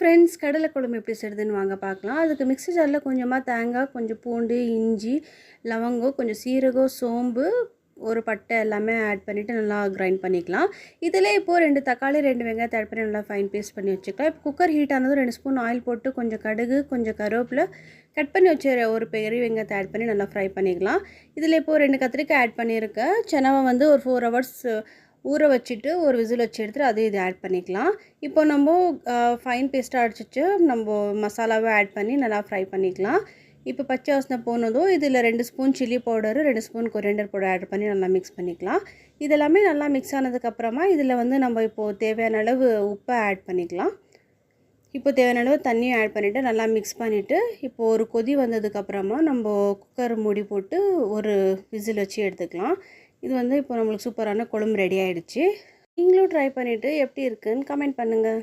Friends, கடலை குழம்பு எப்படி செய்கிறதுன்னு வாங்க பார்க்கலாம். அதுக்கு மிக்ஸி ஜாரில் கொஞ்சமாக தேங்காய், கொஞ்சம் பூண்டு, இஞ்சி, லவங்கம், கொஞ்சம் சீரகம், சோம்பு, ஒரு பட்டை எல்லாமே ஆட் பண்ணிவிட்டு நல்லா கிரைண்ட் பண்ணிக்கலாம். இதில் இப்போது 2 தக்காளி 2 வெங்காயத்தை ஆட் பண்ணி நல்லா ஃபைன் பேஸ்ட் பண்ணி வச்சுக்கலாம். இப்போ குக்கர் ஹீட் ஆனதும் 2 ஸ்பூன் ஆயில் போட்டு கொஞ்சம் கடுகு, கொஞ்சம் கருவேப்பிலை, கட் பண்ணி வச்சு ஒரு பெரிய வெங்காயத்தை ஆட் பண்ணி நல்லா ஃப்ரை பண்ணிக்கலாம். இதில் இப்போது 2 கத்திரிக்காய் ஆட் பண்ணியிருக்கேன். செனவை வந்து ஒரு 4 ஹவர்ஸ் ஊற வச்சுட்டு ஒரு விசில் வச்சு எடுத்துகிட்டு அதையும் இது ஆட் பண்ணிக்கலாம். இப்போ நம்ம ஃபைன் பேஸ்ட்டாக அடிச்சிட்டு நம்ம மசாலாவை ஆட் பண்ணி நல்லா ஃப்ரை பண்ணிக்கலாம். இப்போ பச்சை வாசனை போனதும் இதில் 2 spoon chilli powder, 2 spoon coriander powder add பண்ணி நல்லா மிக்ஸ் பண்ணிக்கலாம். இதெல்லாமே நல்லா மிக்ஸ் ஆனதுக்கப்புறமா இதில் வந்து நம்ம இப்போது தேவையான அளவு உப்பை ஆட் பண்ணிக்கலாம். இப்போ தேவையான அளவு தண்ணியும் ஆட் பண்ணிவிட்டு நல்லா மிக்ஸ் பண்ணிவிட்டு இப்போது ஒரு கொதி வந்ததுக்கப்புறமா நம்ம குக்கர் மூடி போட்டு ஒரு விசில் வச்சு எடுத்துக்கலாம். இது வந்து இப்போ நம்மளுக்கு சூப்பரான குழம்பு ரெடி ஆகிடுச்சு. நீங்களும் ட்ரை பண்ணிவிட்டு எப்படி இருக்குன்னு கமெண்ட் பண்ணுங்கள்.